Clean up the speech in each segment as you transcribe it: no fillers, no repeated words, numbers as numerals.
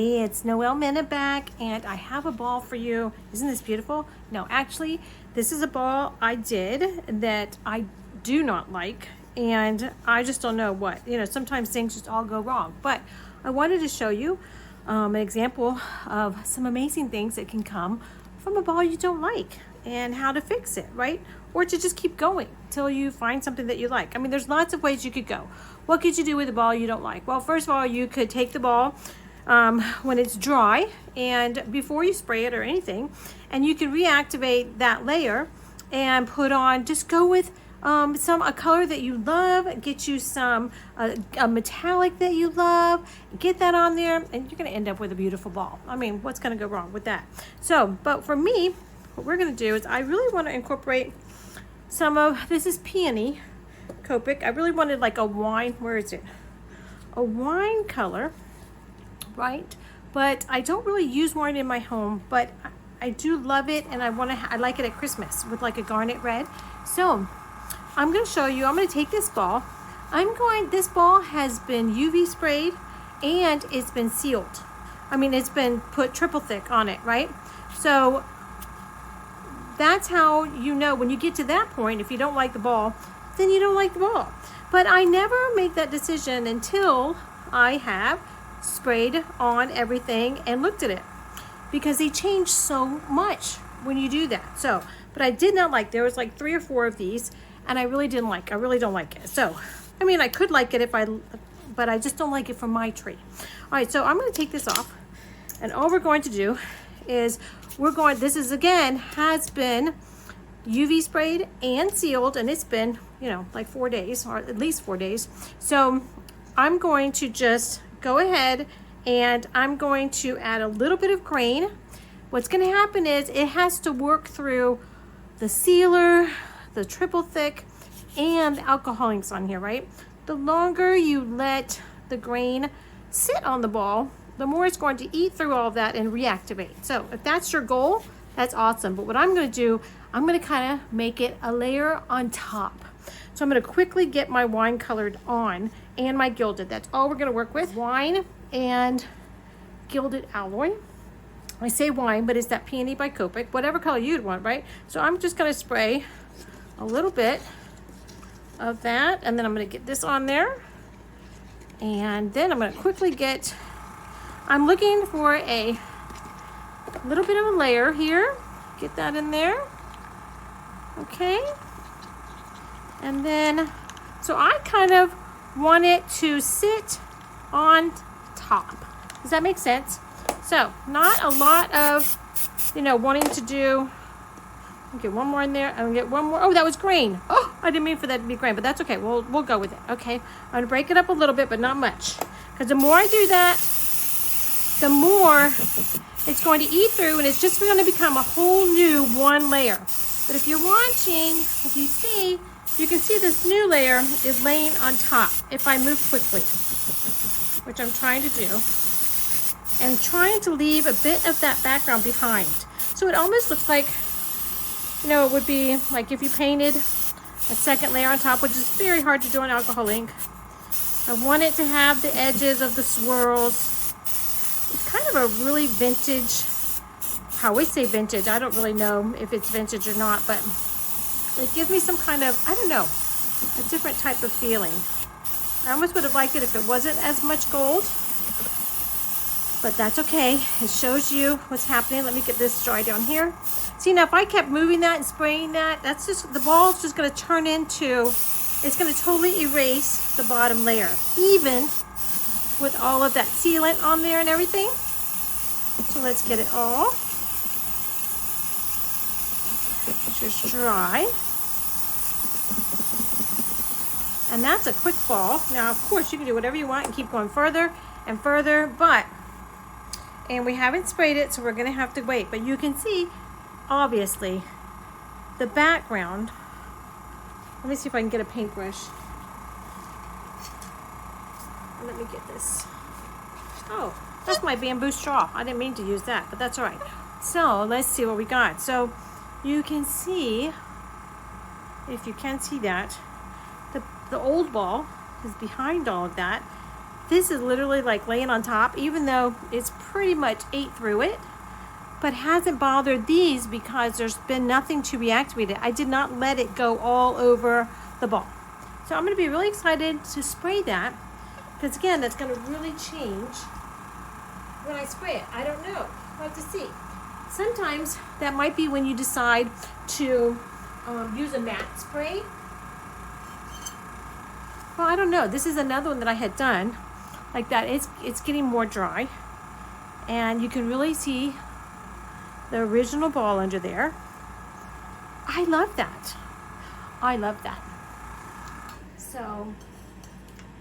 everybody, it's Noelle Minute back, and I have a ball for you. Isn't this beautiful? No, actually, this is a ball I did that I do not like, and I just don't know what. Sometimes things just all go wrong. But I wanted to show you an example of some amazing things that can come from a ball you don't like and how to fix it, right? Or to just keep going till you find something that you like. I mean, there's lots of ways you could go. What could you do with a ball you don't like? Well, first of all, you could take the ball when it's dry and before you spray it or anything, and you can reactivate that layer and put on, just go with a color that you love, get you some a metallic that you love, get that on there, and you're gonna end up with a beautiful ball. I mean, what's gonna go wrong with that? So, but for me, what we're gonna do is I really wanna incorporate some of, this is peony Copic. I really wanted like a wine, where is it? A wine color, right? But I don't really use wine in my home, but I do love it, and I like it at Christmas with like a garnet red. So I'm gonna show you, I'm gonna take this ball. This ball has been UV sprayed and it's been sealed. I mean, it's been put triple thick on it, right? So that's how you know when you get to that point, if you don't like the ball, then you don't like the ball. But I never make that decision until I have sprayed on everything and looked at it, because they change so much when you do that. So, but I did not like, there was like 3 or 4 of these, and I really don't like it. So, I mean, I could like it but I just don't like it for my tree. All right, so I'm gonna take this off, and all we're going to do is this is again, has been UV sprayed and sealed, and it's been, like 4 days, or at least 4 days. So I'm going to just go ahead and I'm going to add a little bit of grain. What's going to happen is it has to work through the sealer, the triple thick, and the alcohol inks on here, right? The longer you let the grain sit on the ball, the more it's going to eat through all of that and reactivate. So if that's your goal, that's awesome. But what I'm going to do, I'm going to kind of make it a layer on top. So I'm going to quickly get my wine colored on and my gilded. That's all we're going to work with. Wine and gilded alloy. I say wine, but it's that peony by Copic, whatever color you'd want, right? So I'm just going to spray a little bit of that, and then I'm going to get this on there. And then I'm going to quickly I'm looking for a little bit of a layer here. Get that in there. Okay. And then, so I kind of want it to sit on top. Does that make sense? So, not a lot of, wanting to do. I'll get one more in there. I'll get one more. Oh, that was green. Oh, I didn't mean for that to be green, but that's okay. We'll go with it. Okay. I'm going to break it up a little bit, but not much. Because the more I do that, the more it's going to eat through, and it's just going to become a whole new one layer. But if you're watching, you can see this new layer is laying on top if I move quickly, which I'm trying to do, and trying to leave a bit of that background behind. So it almost looks like, it would be like if you painted a second layer on top, which is very hard to do on alcohol ink. I want it to have the edges of the swirls. It's kind of a really vintage, I always say vintage. I don't really know if it's vintage or not, but it gives me some kind of, I don't know, a different type of feeling. I almost would have liked it if it wasn't as much gold, but that's okay. It shows you what's happening. Let me get this dry down here. See, now if I kept moving that and spraying that, the ball's just gonna turn into, it's gonna totally erase the bottom layer, even with all of that sealant on there and everything. So let's get it all just dry. And that's a quick ball. Now, of course, you can do whatever you want and keep going further and further, and we haven't sprayed it, so we're gonna have to wait. But you can see, obviously, the background. Let me see if I can get a paintbrush. Let me get this. Oh, that's my bamboo straw. I didn't mean to use that, but that's all right. So let's see what we got. So you can see, if you can see that, the old ball is behind all of that, This is literally like laying on top, even though it's pretty much ate through it, but hasn't bothered these because there's been nothing to reactivate it. I did not let it go all over the ball. So I'm gonna be really excited to spray that, because again, that's gonna really change when I spray it. I don't know, we'll have to see. Sometimes that might be when you decide to use a matte spray. Well, I don't know. This is another one that I had done like that. It's getting more dry, and you can really see the original ball under there. I love that. I love that. So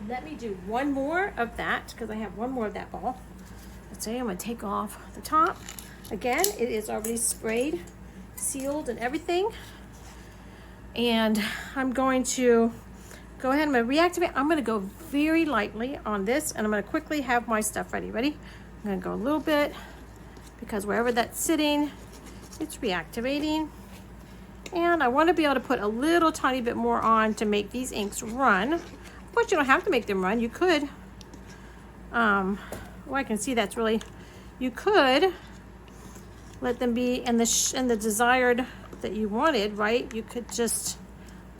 let me do one more of that, because I have one more of that ball. Let's say I'm going to take off the top. Again, it is already sprayed, sealed, and everything. And I'm going to go ahead and I'm going to reactivate. I'm going to go very lightly on this, and I'm going to quickly have my stuff ready. Ready? I'm going to go a little bit, because wherever that's sitting, it's reactivating. And I want to be able to put a little tiny bit more on to make these inks run. Of course, you don't have to make them run. You could, well, I can see that's really, you could let them be in the desired that you wanted, right? You could just,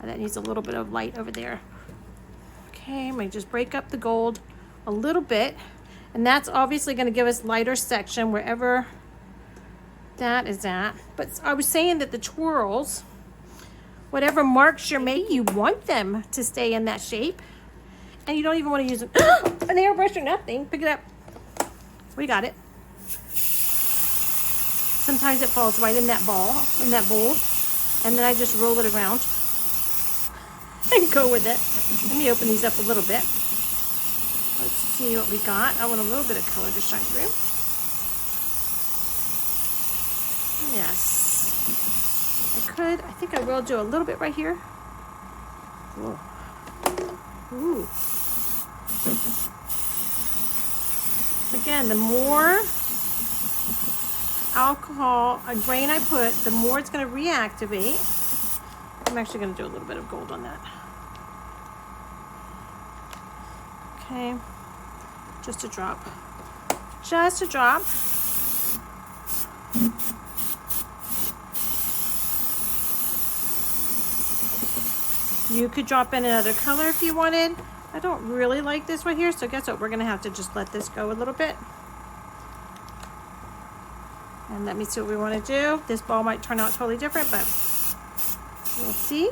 that needs a little bit of light over there. Okay, I'm going to just break up the gold a little bit, and that's obviously going to give us lighter section wherever that is at. But I was saying that the twirls, whatever marks you're making, you want them to stay in that shape, and you don't even want to use an airbrush or nothing. Pick it up. We got it. Sometimes it falls right in that ball, in that bowl, and then I just roll it around and go with it. Let me open these up a little bit. Let's see what we got. I want a little bit of color to shine through. Yes. I think I will do a little bit right here. Whoa. Ooh. Again, the more alcohol, a grain I put, the more it's going to reactivate. I'm actually going to do a little bit of gold on that. Okay, just a drop. Just a drop. You could drop in another color if you wanted. I don't really like this right here, so guess what? We're going to have to just let this go a little bit. And let me see what we want to do. This ball might turn out totally different, but we'll see.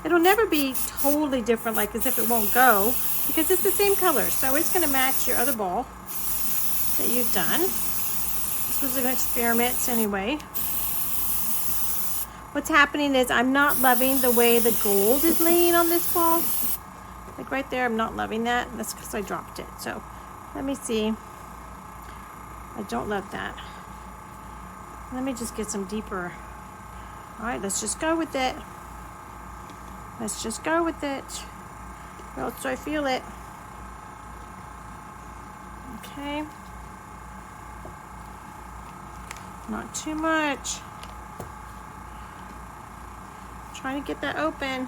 It'll never be totally different, like as if it won't go, because it's the same color. So it's going to match your other ball that you've done. This was an experiment anyway. What's happening is I'm not loving the way the gold is laying on this ball. Like right there, I'm not loving that. That's because I dropped it. So let me see. I don't love that. Let me just get some deeper. All right, let's just go with it. Let's just go with it. Or else do I feel it? Okay. Not too much. Trying to get that open.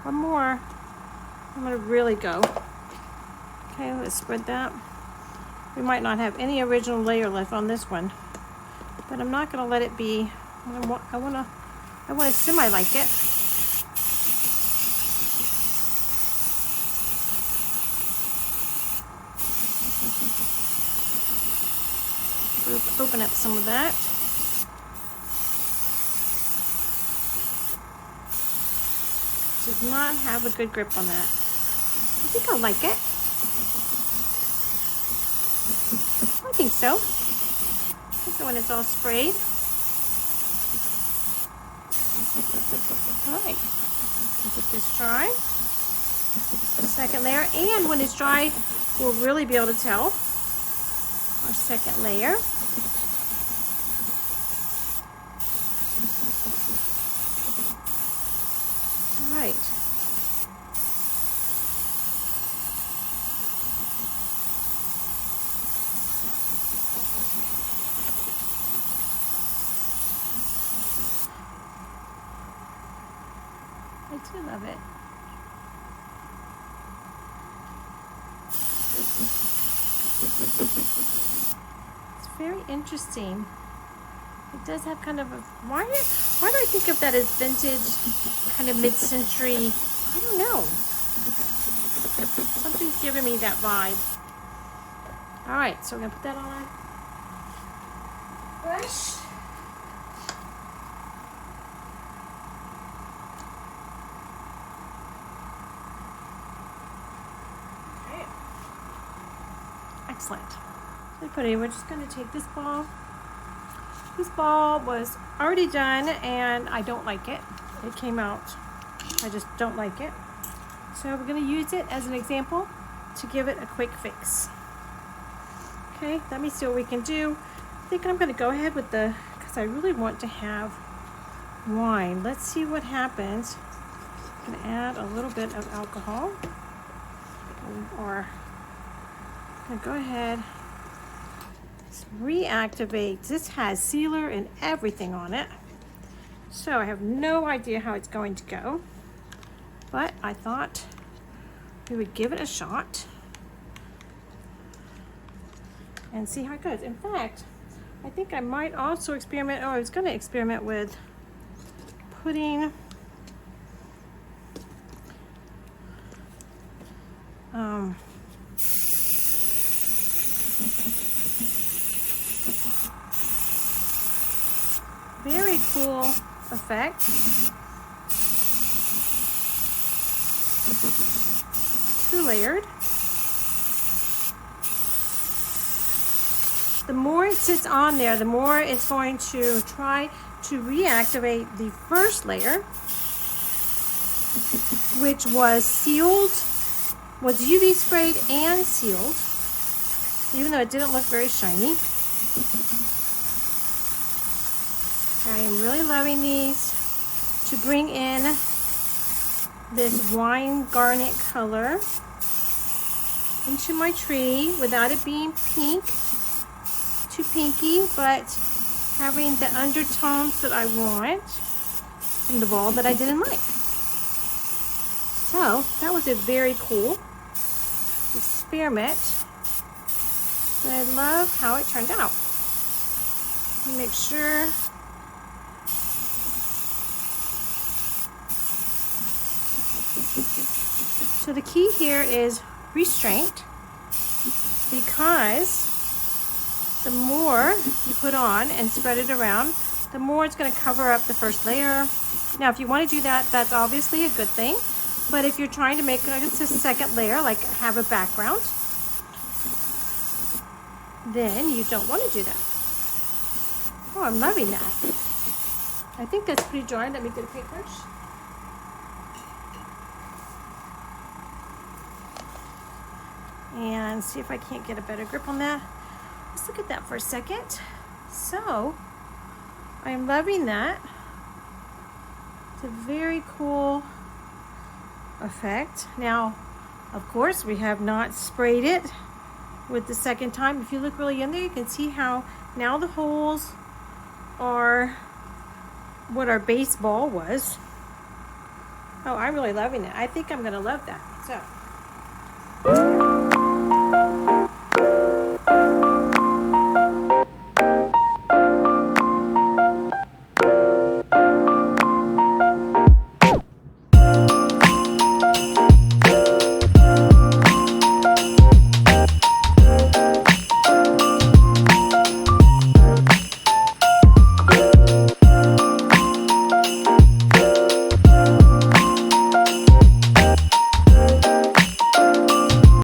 One more. I'm going to really go. Okay, let's spread that. We might not have any original layer left on this one, but I'm not going to let it be. I want to semi like it. Open up some of that. Does not have a good grip on that. I think I like it. I think so. I think when it's all sprayed. All right. Get this dry. Second layer, and when it's dry, we'll really be able to tell our second layer. All right. I do love it. very interesting. It does have kind of a, why do I think of that as vintage, kind of mid-century? I don't know. Something's giving me that vibe. All right, so we're gonna put that on our brush. Okay. Excellent. So we're just gonna take this ball. This ball was already done and I don't like it. It came out, I just don't like it. So we're gonna use it as an example to give it a quick fix. Okay, let me see what we can do. I think I'm gonna go ahead with because I really want to have wine. Let's see what happens. I'm gonna add a little bit of alcohol. Or I'm gonna go ahead, reactivate. This has sealer and everything on it. So I have no idea how it's going to go. But I thought we would give it a shot and see how it goes. In fact, I think I might also experiment, I was going to experiment with putting very cool effect. Two-layered. The more it sits on there, the more it's going to try to reactivate the first layer, which was sealed, was UV sprayed and sealed, even though it didn't look very shiny. I am really loving these to bring in this wine garnet color into my tree without it being pink, too pinky, but having the undertones that I want from the ball that I didn't like. So that was a very cool experiment, and I love how it turned out. Make sure so the key here is restraint, because the more you put on and spread it around, the more it's going to cover up the first layer. Now, if you want to do that, that's obviously a good thing. But if you're trying to make just a second layer, like have a background, then you don't want to do that. Oh, I'm loving that. I think that's pretty dry. Let me get a paintbrush. And see if I can't get a better grip on that. Let's look at that for a second. So, I'm loving that. It's a very cool effect. Now, of course, we have not sprayed it with the second time. If you look really in there, you can see how now the holes are what our base ball was. Oh, I'm really loving it. I think I'm gonna love that. So.